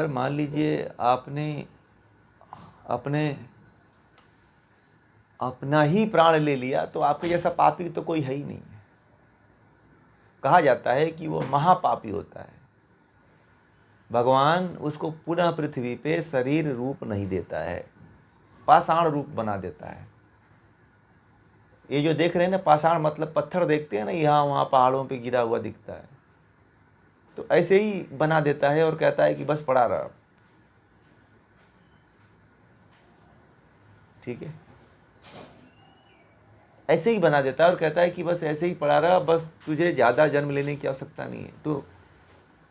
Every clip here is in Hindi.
अगर मान लीजिए आपने अपने अपना ही प्राण ले लिया तो आपके जैसा पापी तो कोई है ही नहीं है। कहा जाता है कि वो महापापी होता है। भगवान उसको पुनः पृथ्वी पे शरीर रूप नहीं देता है, पाषाण रूप बना देता है। ये जो देख रहे हैं ना, पाषाण मतलब पत्थर देखते हैं ना, यहाँ वहाँ पहाड़ों पे गिरा हुआ दिखता है, तो ऐसे ही बना देता है और कहता है कि बस पड़ा रहा। ठीक है, ऐसे ही बना देता है और कहता है कि बस ऐसे ही पड़ा रहा, बस तुझे ज़्यादा जन्म लेने की आवश्यकता नहीं है। तो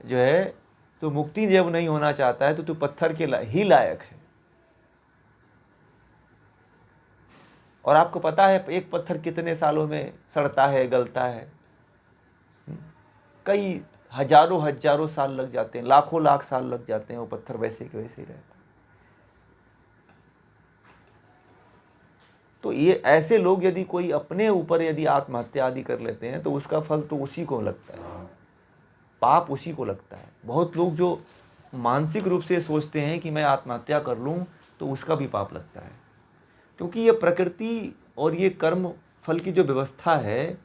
जो है, तो मुक्ति जब नहीं होना चाहता है तो तू पत्थर के ही लायक है। और आपको पता है एक पत्थर कितने सालों में सड़ता है, गलता है? कई हजारों हजारों साल लग जाते हैं, लाखों लाख साल लग जाते हैं, वो पत्थर वैसे के वैसे ही रहता है। तो ये ऐसे लोग यदि कोई अपने ऊपर यदि आत्महत्या आदि कर लेते हैं तो उसका फल तो उसी को लगता है, पाप उसी को लगता है। बहुत लोग जो मानसिक रूप से सोचते हैं कि मैं आत्महत्या कर लूं तो उसका भी पाप लगता है, क्योंकि ये प्रकृति और ये कर्म फल की जो व्यवस्था है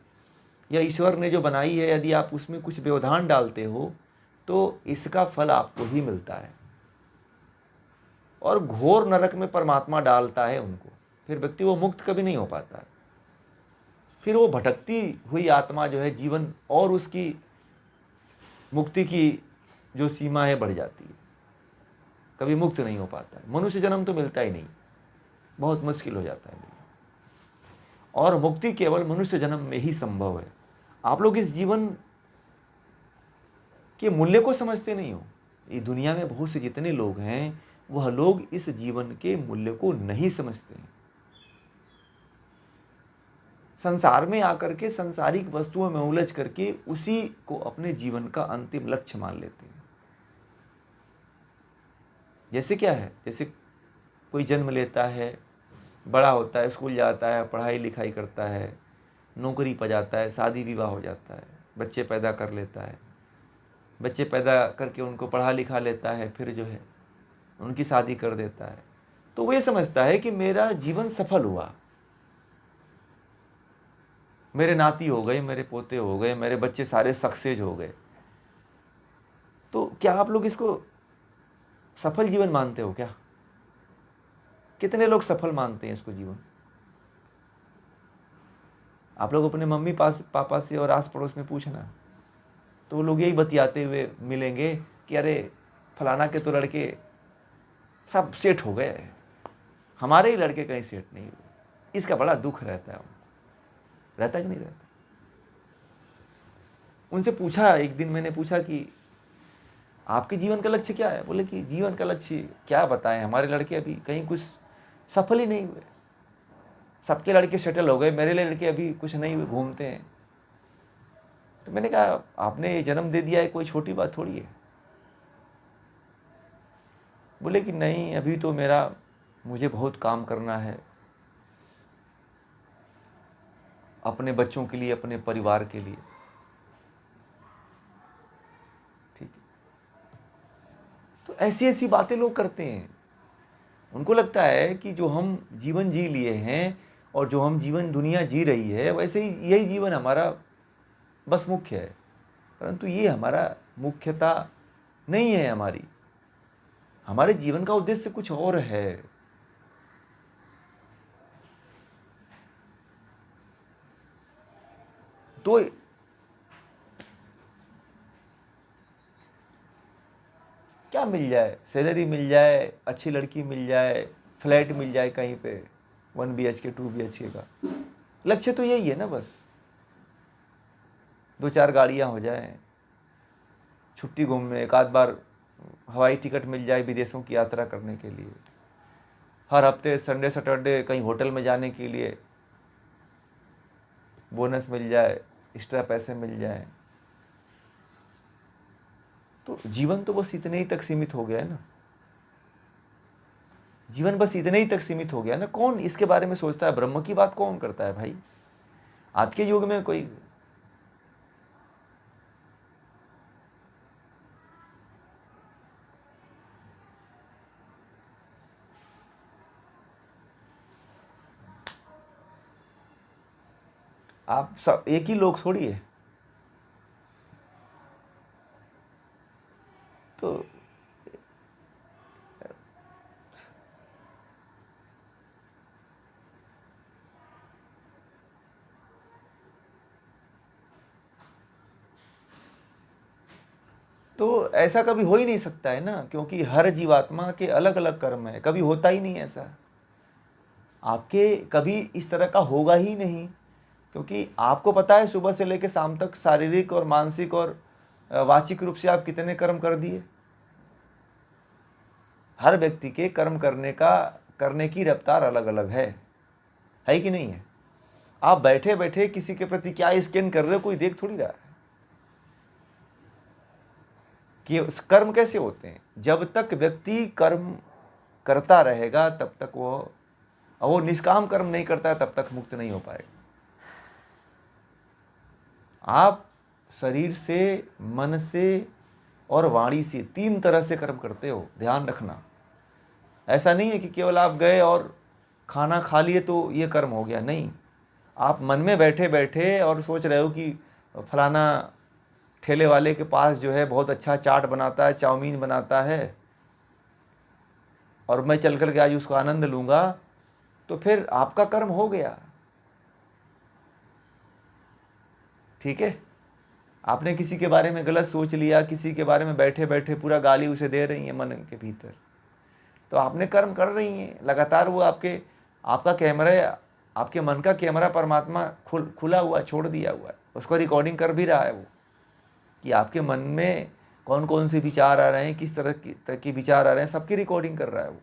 या ईश्वर ने जो बनाई है, यदि आप उसमें कुछ व्यवधान डालते हो तो इसका फल आपको ही मिलता है। और घोर नरक में परमात्मा डालता है उनको, फिर व्यक्ति वो मुक्त कभी नहीं हो पाता है। फिर वो भटकती हुई आत्मा जो है, जीवन और उसकी मुक्ति की जो सीमा है बढ़ जाती है, कभी मुक्त नहीं हो पाता है। मनुष्य जन्म तो मिलता ही नहीं, बहुत मुश्किल हो जाता है। और मुक्ति केवल मनुष्य जन्म में ही संभव है। आप लोग इस जीवन के मूल्य को समझते नहीं हो। ये दुनिया में बहुत से जितने लोग हैं वह लोग इस जीवन के मूल्य को नहीं समझते हैं। संसार में आकर के सांसारिक वस्तुओं में उलझ करके उसी को अपने जीवन का अंतिम लक्ष्य मान लेते हैं। जैसे क्या है, जैसे कोई जन्म लेता है, बड़ा होता है, स्कूल जाता है, पढ़ाई लिखाई करता है, नौकरी पा जाता है, शादी विवाह हो जाता है, बच्चे पैदा कर लेता है, बच्चे पैदा करके उनको पढ़ा लिखा लेता है, फिर जो है उनकी शादी कर देता है। तो वो ये समझता है कि मेरा जीवन सफल हुआ, मेरे नाती हो गए, मेरे पोते हो गए, मेरे बच्चे सारे सक्सेस हो गए। तो क्या आप लोग इसको सफल जीवन मानते हो क्या? कितने लोग सफल मानते हैं इसको जीवन? आप लोग अपने मम्मी पापा से और आस पड़ोस में पूछना, तो वो लोग यही बतियाते हुए मिलेंगे कि अरे फलाना के तो लड़के सब सेट हो गए, हमारे ही लड़के कहीं सेट नहीं हुए। इसका बड़ा दुख रहता है उनको। रहता कि नहीं रहता? उनसे पूछा, एक दिन मैंने पूछा कि आपके जीवन का लक्ष्य क्या है? बोले कि जीवन का लक्ष्य क्या बताएं, हमारे लड़के अभी कहीं कुछ सफल ही नहीं हुए, सबके लड़के सेटल हो गए, मेरे लड़के अभी कुछ नहीं हुए, घूमते हैं। तो मैंने कहा आपने जन्म दे दिया है, कोई छोटी बात थोड़ी है। बोले कि नहीं, अभी तो मुझे बहुत काम करना है, अपने बच्चों के लिए, अपने परिवार के लिए। ठीक है, तो ऐसी ऐसी बातें लोग करते हैं। उनको लगता है कि जो हम जीवन जी लिए हैं और जो हम जीवन दुनिया जी रही है, वैसे ही यही जीवन हमारा बस मुख्य है। परंतु ये हमारा मुख्यता नहीं है। हमारे जीवन का उद्देश्य कुछ और है। तो क्या मिल जाए, सैलरी मिल जाए, अच्छी लड़की मिल जाए, फ्लैट मिल जाए कहीं पे 1 BHK 2 BHK का, लक्ष्य तो यही है ना। बस 2-4 गाड़ियां हो जाए, छुट्टी घूमने, एक आध बार हवाई टिकट मिल जाए विदेशों की यात्रा करने के लिए, हर हफ्ते संडे सैटरडे कहीं होटल में जाने के लिए बोनस मिल जाए, एक्स्ट्रा पैसे मिल जाए। तो जीवन तो बस इतने ही तक सीमित हो गया है ना। जीवन बस इतने ही तक सीमित हो गया ना। कौन इसके बारे में सोचता है? ब्रह्म की बात कौन करता है भाई? आज के युग में कोई आप सब एक ही लोग थोड़ी है। तो तो ऐसा कभी हो ही नहीं सकता है ना, क्योंकि हर जीवात्मा के अलग अलग कर्म है, कभी होता ही नहीं ऐसा। आपके कभी इस तरह का होगा ही नहीं, क्योंकि आपको पता है सुबह से लेकर शाम तक शारीरिक और मानसिक और वाचिक रूप से आप कितने कर्म कर दिए। हर व्यक्ति के कर्म करने की रफ्तार अलग अलग है कि नहीं है। आप बैठे बैठे किसी के प्रति क्या स्कैन कर रहे हो, कोई देख थोड़ी रहा है। कि कर्म कैसे होते हैं, जब तक व्यक्ति कर्म करता रहेगा तब तक वो निष्काम कर्म नहीं करता है तब तक मुक्त नहीं हो पाएगा। आप शरीर से, मन से और वाणी से 3 तरह से कर्म करते हो, ध्यान रखना। ऐसा नहीं है कि केवल आप गए और खाना खा लिए तो ये कर्म हो गया, नहीं। आप मन में बैठे बैठे और सोच रहे हो कि फलाना ठेले वाले के पास जो है बहुत अच्छा चाट बनाता है, चाउमीन बनाता है, और मैं चल कर के आज उसका आनंद लूँगा, तो फिर आपका कर्म हो गया। ठीक है। आपने किसी के बारे में गलत सोच लिया, किसी के बारे में बैठे बैठे पूरा गाली उसे दे रही हैं मन के भीतर, तो आपने कर्म कर रही हैं लगातार। वो आपका कैमरा, आपके मन का कैमरा परमात्मा खुला हुआ, छोड़ दिया हुआ है, उसको रिकॉर्डिंग कर भी रहा है वो, कि आपके मन में कौन कौन से विचार आ रहे हैं, किस तरह के विचार आ रहे हैं, सबकी रिकॉर्डिंग कर रहा है वो।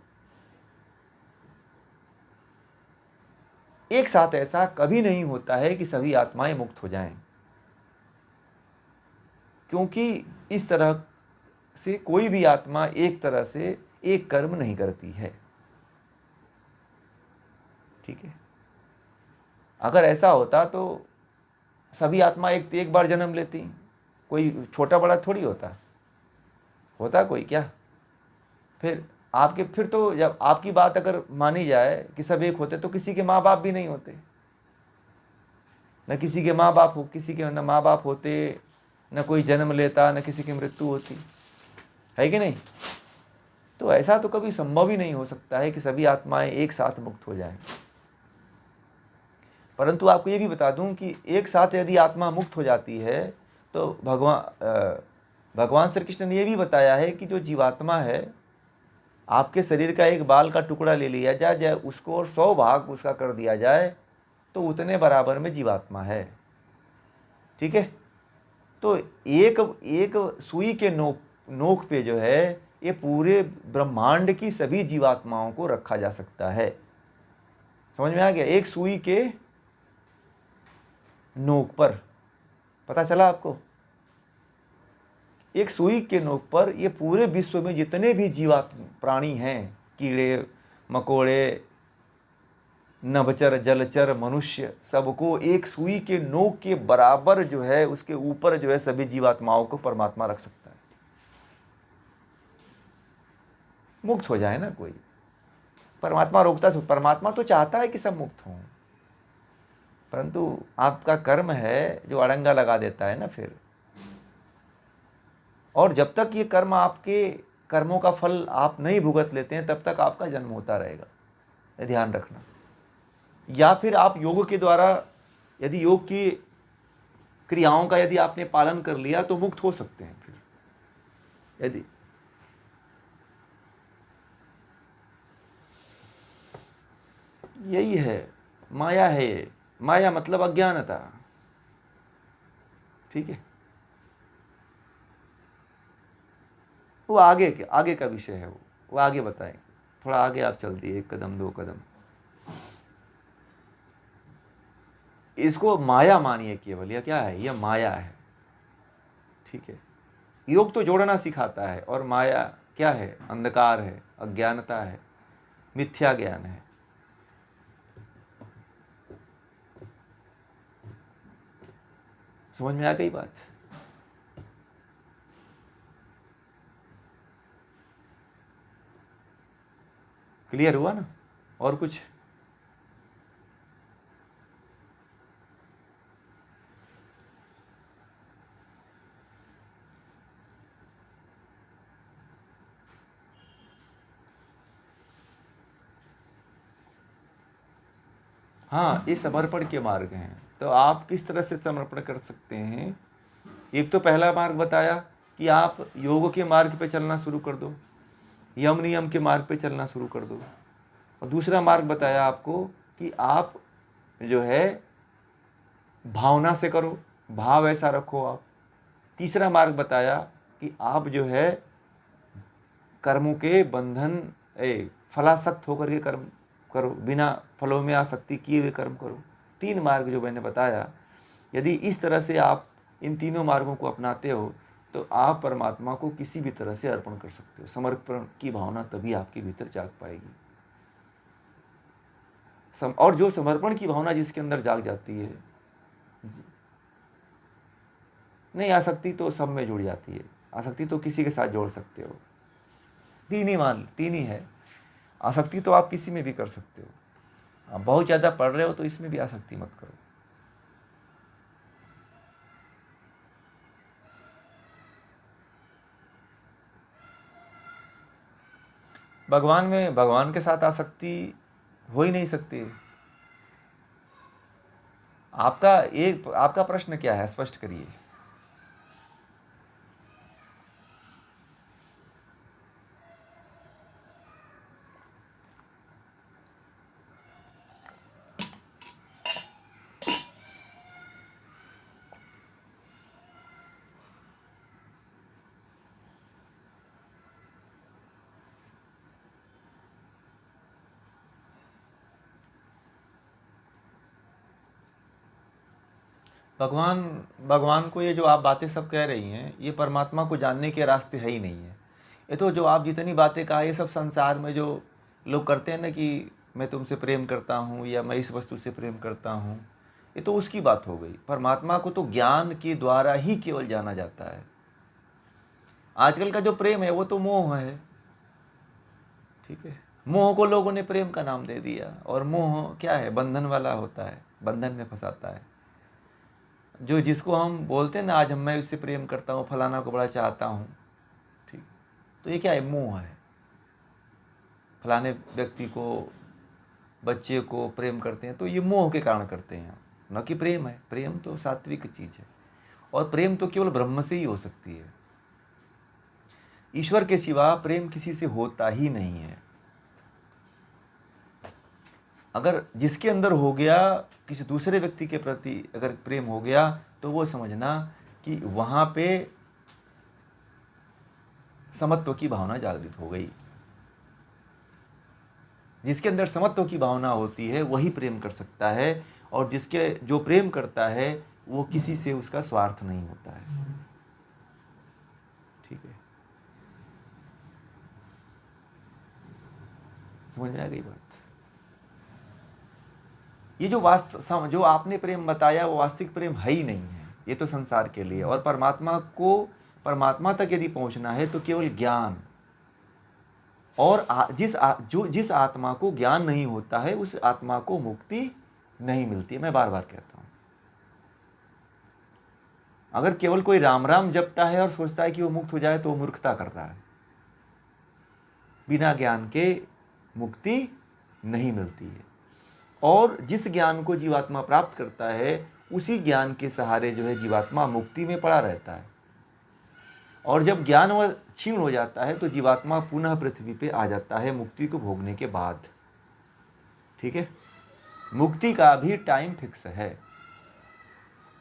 एक साथ ऐसा कभी नहीं होता है कि सभी आत्माएं मुक्त हो जाएं, क्योंकि इस तरह से कोई भी आत्मा एक तरह से एक कर्म नहीं करती है। ठीक है। अगर ऐसा होता तो सभी आत्मा एक बार जन्म लेती, कोई छोटा बड़ा थोड़ी होता कोई क्या। फिर तो जब आपकी बात अगर मानी जाए कि सब एक होते, तो किसी के माँ बाप भी नहीं होते, न किसी के माँ बाप किसी के न माँ बाप होते, न कोई जन्म लेता, न किसी की मृत्यु होती, है कि नहीं। तो ऐसा तो कभी संभव ही नहीं हो सकता है कि सभी आत्माएं एक साथ मुक्त हो जाएं। परंतु आपको ये भी बता दूं कि एक साथ यदि आत्मा मुक्त हो जाती है तो भगवान श्री कृष्ण ने यह भी बताया है कि जो जीवात्मा है, आपके शरीर का एक बाल का टुकड़ा ले लिया जाए उसको और 100 भाग उसका कर दिया जाए तो उतने बराबर में जीवात्मा है। ठीक है। तो एक एक सुई के नोक पे जो है ये पूरे ब्रह्मांड की सभी जीवात्माओं को रखा जा सकता है। समझ में आ गया? एक सुई के नोक पर, पता चला आपको? एक सुई के नोक पर ये पूरे विश्व में जितने भी जीवात्मा प्राणी हैं, कीड़े मकोड़े, नभचर, जलचर, मनुष्य, सबको एक सुई के नोक के बराबर जो है उसके ऊपर जो है सभी जीवात्माओं को परमात्मा रख सकता है। मुक्त हो जाए ना कोई, परमात्मा रोकता तो, परमात्मा तो चाहता है कि सब मुक्त हों, परंतु आपका कर्म है जो अड़ंगा लगा देता है ना फिर। और जब तक ये कर्म, आपके कर्मों का फल आप नहीं भुगत लेते हैं तब तक आपका जन्म होता रहेगा, ये ध्यान रखना। या फिर आप योग के द्वारा, यदि योग की क्रियाओं का यदि आपने पालन कर लिया तो मुक्त हो सकते हैं फिर। यदि यही है माया, है ये माया मतलब अज्ञानता। ठीक है। वो आगे का विषय है, वो आगे बताएं। थोड़ा आगे आप चल दिए, 1 कदम 2 कदम। इसको माया मानिए केवल, यह क्या है? यह माया है। ठीक है। योग तो जोड़ना सिखाता है, और माया क्या है? अंधकार है, अज्ञानता है, मिथ्या ज्ञान है। समझ में आ गई बात? क्लियर हुआ ना? और कुछ? हाँ, ये समर्पण के मार्ग हैं। तो आप किस तरह से समर्पण कर सकते हैं? एक तो पहला मार्ग बताया कि आप योग के मार्ग पे चलना शुरू कर दो, यम नियम के मार्ग पे चलना शुरू कर दो। और दूसरा मार्ग बताया आपको कि आप जो है भावना से करो, भाव ऐसा रखो आप। तीसरा मार्ग बताया कि आप जो है कर्मों के बंधन फलासक्त होकर के कर्म करो, बिना फलों में आसक्ति किए हुए कर्म करो। 3 मार्ग जो मैंने बताया, यदि इस तरह से आप इन तीनों मार्गों को अपनाते हो तो आप परमात्मा को किसी भी तरह से अर्पण कर सकते हो। समर्पण की भावना तभी आपके भीतर जाग पाएगी। और जो समर्पण की भावना जिसके अंदर जाग जाती है, नहीं आसक्ति तो सब में जुड़ जाती है। आसक्ति तो किसी के साथ जोड़ सकते हो, तीन ही है। आसक्ति तो आप किसी में भी कर सकते हो। आप बहुत ज़्यादा पढ़ रहे हो तो इसमें भी आसक्ति मत करो। भगवान के साथ आसक्ति हो ही नहीं सकती। आपका प्रश्न क्या है, स्पष्ट करिए। भगवान को ये जो आप बातें सब कह रही हैं, ये परमात्मा को जानने के रास्ते है ही नहीं है। ये तो जो आप जितनी बातें कहा, ये सब संसार में जो लोग करते हैं ना कि मैं तुमसे प्रेम करता हूँ या मैं इस वस्तु से प्रेम करता हूँ, ये तो उसकी बात हो गई। परमात्मा को तो ज्ञान के द्वारा ही केवल जाना जाता है। आजकल का जो प्रेम है वो तो मोह है, ठीक है। मोह को लोगों ने प्रेम का नाम दे दिया, और मोह क्या है, बंधन वाला होता है, बंधन में फंसाता है। जो जिसको हम बोलते हैं ना, आज मैं उससे प्रेम करता हूँ, फलाना को बड़ा चाहता हूँ, ठीक, तो ये क्या है, मोह है। फलाने व्यक्ति को, बच्चे को प्रेम करते हैं तो ये मोह के कारण करते हैं, न कि प्रेम है। प्रेम तो सात्विक चीज़ है, और प्रेम तो केवल ब्रह्म से ही हो सकती है। ईश्वर के सिवा प्रेम किसी से होता ही नहीं है। अगर जिसके अंदर हो गया, किसी दूसरे व्यक्ति के प्रति अगर प्रेम हो गया, तो वो समझना कि वहाँ पे समत्व की भावना जागृत हो गई। जिसके अंदर समत्व की भावना होती है वही प्रेम कर सकता है, और जो प्रेम करता है वो किसी से उसका स्वार्थ नहीं होता है, ठीक है। समझ में आ गई बात? ये जो आपने प्रेम बताया वो वास्तविक प्रेम है ही नहीं है, ये तो संसार के लिए। और परमात्मा तक यदि पहुंचना है तो केवल ज्ञान, और जिस आत्मा को ज्ञान नहीं होता है उस आत्मा को मुक्ति नहीं मिलती है। मैं बार बार कहता हूं, अगर केवल कोई राम राम जपता है और सोचता है कि वो मुक्त हो जाए तो वो मूर्खता कर रहा है। बिना ज्ञान के मुक्ति नहीं मिलती है, और जिस ज्ञान को जीवात्मा प्राप्त करता है उसी ज्ञान के सहारे जो है जीवात्मा मुक्ति में पड़ा रहता है। और जब ज्ञान वह क्षीण हो जाता है तो जीवात्मा पुनः पृथ्वी पे आ जाता है मुक्ति को भोगने के बाद, ठीक है। मुक्ति का भी टाइम फिक्स है,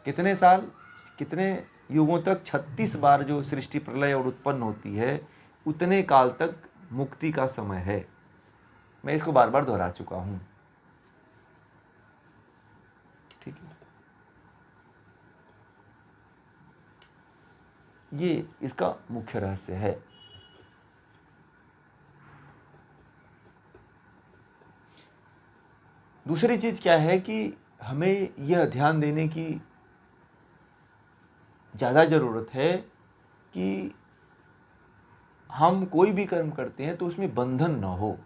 कितने साल, कितने युगों तक, 36 बार जो सृष्टि प्रलय और उत्पन्न होती है उतने काल तक मुक्ति का समय है। मैं इसको बार बार दोहरा चुका हूं, ठीक है। ये इसका मुख्य रहस्य है। दूसरी चीज क्या है कि हमें यह ध्यान देने की ज़्यादा ज़रूरत है कि हम कोई भी कर्म करते हैं तो उसमें बंधन ना हो।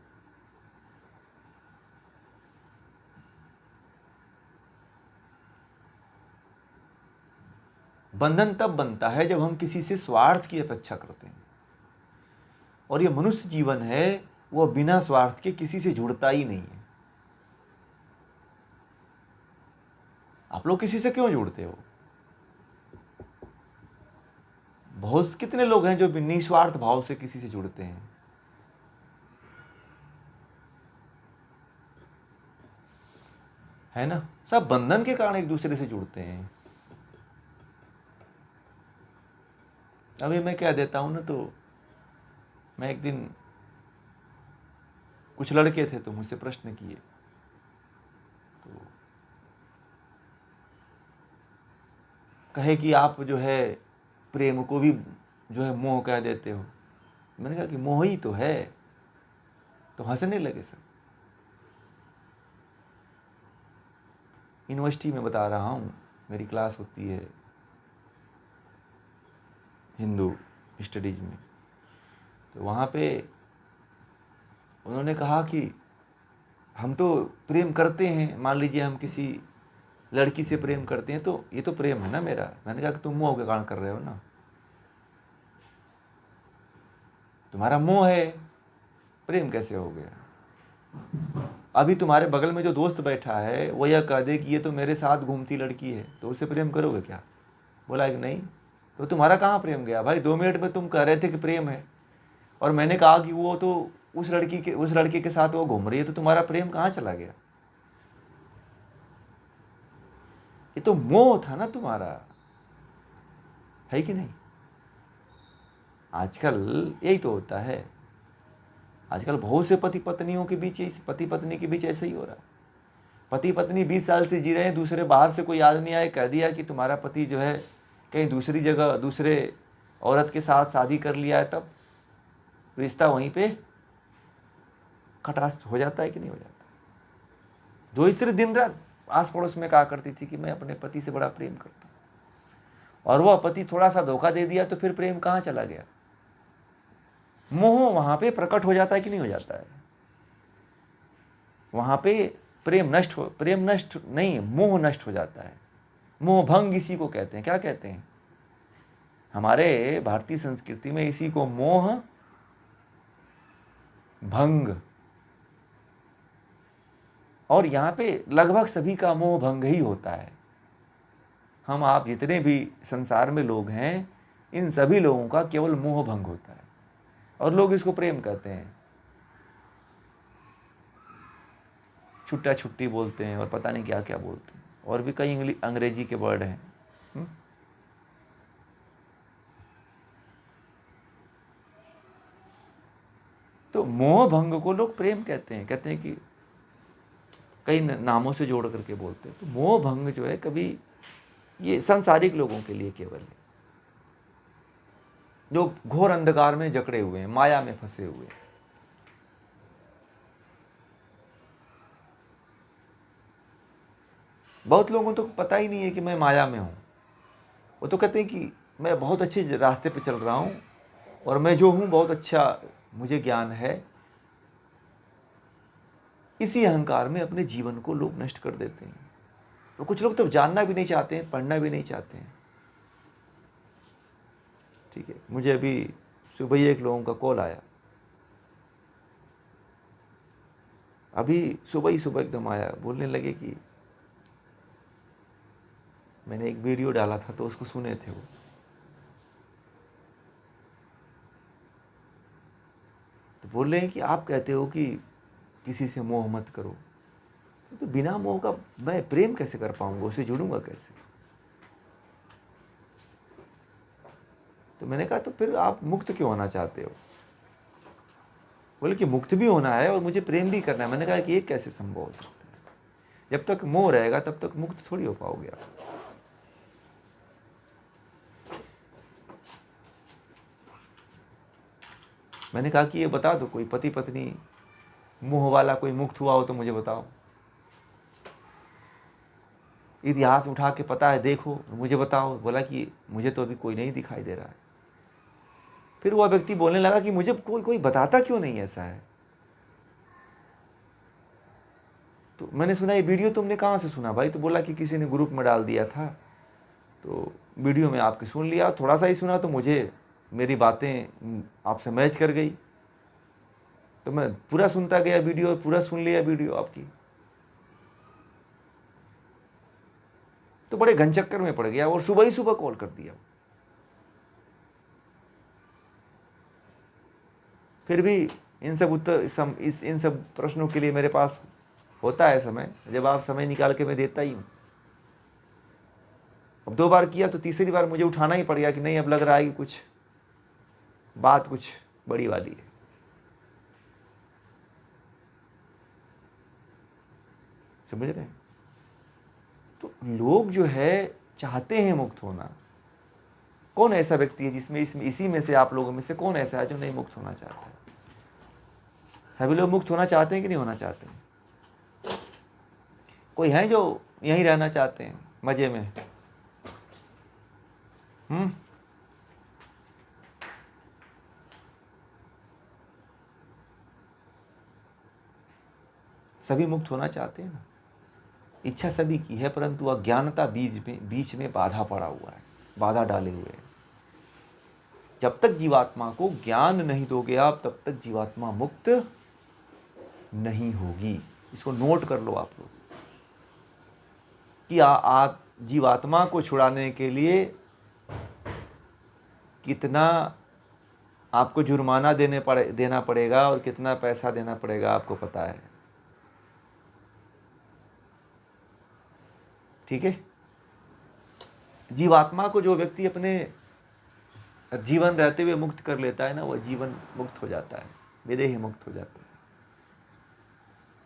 बंधन तब बनता है जब हम किसी से स्वार्थ की अपेक्षा करते हैं, और ये मनुष्य जीवन है वो बिना स्वार्थ के किसी से जुड़ता ही नहीं है। आप लोग किसी से क्यों जुड़ते हो? बहुत कितने लोग हैं जो निस्वार्थ भाव से किसी से जुड़ते हैं। है ना? सब बंधन के कारण एक दूसरे से जुड़ते हैं। अभी मैं क्या देता हूं ना, तो मैं एक दिन, कुछ लड़के थे तो मुझसे प्रश्न किए, तो कहे कि आप जो है प्रेम को भी जो है मोह कह देते हो। मैंने कहा कि मोह ही तो है। तो हंसने लगे सब। यूनिवर्सिटी में बता रहा हूँ, मेरी क्लास होती है हिंदू स्टडीज में, तो वहाँ पे उन्होंने कहा कि हम तो प्रेम करते हैं, मान लीजिए हम किसी लड़की से प्रेम करते हैं तो ये तो प्रेम है ना मेरा। मैंने कहा कि तुम मोह के कारण कर रहे हो ना, तुम्हारा मोह है, प्रेम कैसे हो गया? अभी तुम्हारे बगल में जो दोस्त बैठा है वो यह कह दे कि ये तो मेरे साथ घूमती लड़की है, तो उससे प्रेम करोगे क्या? बोला कि नहीं। तो तुम्हारा कहाँ प्रेम गया भाई? 2 मिनट में तुम कह रहे थे कि प्रेम है, और मैंने कहा कि वो तो उस लड़के के साथ वो घूम रही है, तो तुम्हारा प्रेम कहाँ चला गया? ये तो मोह था ना तुम्हारा, है कि नहीं? आजकल यही तो होता है। आजकल बहुत से पति पत्नियों के बीच, पति पत्नी के बीच ऐसे ही हो रहा है। पति पत्नी 20 साल से जी रहे हैं, दूसरे बाहर से कोई आदमी आए कह दिया कि तुम्हारा पति जो है कहीं दूसरी जगह दूसरे औरत के साथ शादी कर लिया है, तब रिश्ता वहीं पे खटास हो जाता है कि नहीं हो जाता? जो स्त्री दिन रात आस पड़ोस में कहा करती थी कि मैं अपने पति से बड़ा प्रेम करता हूँ, और वह पति थोड़ा सा धोखा दे दिया, तो फिर प्रेम कहाँ चला गया? मोह वहां पे प्रकट हो जाता है कि नहीं हो जाता है? वहां पे प्रेम नष्ट नहीं, मोह नष्ट हो जाता है। मोह भंग इसी को कहते हैं। क्या कहते हैं? हमारे भारतीय संस्कृति में इसी को मोह भंग, और यहाँ पे लगभग सभी का मोह भंग ही होता है। हम आप जितने भी संसार में लोग हैं, इन सभी लोगों का केवल मोह भंग होता है, और लोग इसको प्रेम कहते हैं। छुट्टा छुट्टी बोलते हैं और पता नहीं क्या क्या बोलते हैं, और भी कई अंग्रेजी के वर्ड हैं। तो मोह भंग को लोग प्रेम कहते हैं कि कई नामों से जोड़ करके बोलते हैं। तो मोह भंग जो है, कभी ये सांसारिक लोगों के लिए केवल है, जो घोर अंधकार में जकड़े हुए हैं, माया में फंसे हुए हैं। बहुत लोगों को तो पता ही नहीं है कि मैं माया में हूँ। वो तो कहते हैं कि मैं बहुत अच्छे रास्ते पे चल रहा हूँ, और मैं जो हूँ बहुत अच्छा, मुझे ज्ञान है। इसी अहंकार में अपने जीवन को लोग नष्ट कर देते हैं। तो कुछ लोग तो जानना भी नहीं चाहते हैं, पढ़ना भी नहीं चाहते हैं। ठीक है, मुझे अभी सुबह ही एक लोगों का कॉल आया, अभी सुबह एकदम आया। बोलने लगे कि मैंने एक वीडियो डाला था तो उसको सुने थे वो। तो बोल रहे हैं कि आप कहते हो कि किसी से मोह मत करो, तो बिना मोह का मैं प्रेम कैसे कर पाऊंगा, उससे जुड़ूंगा कैसे? तो मैंने कहा तो फिर आप मुक्त क्यों होना चाहते हो? बोले कि मुक्त भी होना है और मुझे प्रेम भी करना है। मैंने कहा कि ये कैसे संभव हो सकता है? जब तक मोह रहेगा तब तक मुक्त थोड़ी हो पाओगे आप। मैंने कहा कि ये बता दो, कोई पति पत्नी मोह वाला कोई मुक्त हुआ हो तो मुझे बताओ। इतिहास उठा के पता है, देखो, मुझे बताओ। बोला कि मुझे तो अभी कोई नहीं दिखाई दे रहा है। फिर वह व्यक्ति बोलने लगा कि मुझे कोई बताता क्यों नहीं ऐसा है? तो मैंने सुना ये वीडियो तुमने कहाँ से सुना भाई? तो बोला कि किसी ने ग्रुप में डाल दिया था, तो वीडियो में आपकी सुन लिया, थोड़ा सा ही सुना, तो मुझे मेरी बातें आपसे मैच कर गई, तो मैं पूरा सुनता गया वीडियो, पूरा सुन लिया वीडियो आपकी। तो बड़े घनचक्कर में पड़ गया और सुबह ही सुबह कॉल कर दिया। फिर भी इन सब इन सब प्रश्नों के लिए मेरे पास होता है समय, जब आप समय निकाल के मैं देता ही हूँ। अब 2 बार किया तो तीसरी बार मुझे उठाना ही पड़ गया कि नहीं, अब लग रहा है कि कुछ बड़ी वाली है। समझ रहे हैं? तो लोग जो है चाहते हैं मुक्त होना। कौन ऐसा व्यक्ति है जिसमें इसी में से, आप लोगों में से कौन ऐसा है जो नहीं मुक्त होना चाहता है? सभी लोग मुक्त होना चाहते हैं कि नहीं होना चाहते हैं? कोई है जो यहीं रहना चाहते हैं मजे में? सभी मुक्त होना चाहते हैं ना। इच्छा सभी की है, परंतु अज्ञानता बीच में बाधा पड़ा हुआ है, बाधा डाले हुए है। जब तक जीवात्मा को ज्ञान नहीं दोगे आप, तब तक जीवात्मा मुक्त नहीं होगी। इसको नोट कर लो आप लोग कि आप जीवात्मा को छुड़ाने के लिए कितना आपको जुर्माना देना पड़ेगा और कितना पैसा देना पड़ेगा, आपको पता है। ठीक है? जीवात्मा को जो व्यक्ति अपने जीवन रहते हुए मुक्त कर लेता है ना, वह जीवन मुक्त हो जाता है, विदेह मुक्त हो जाता है।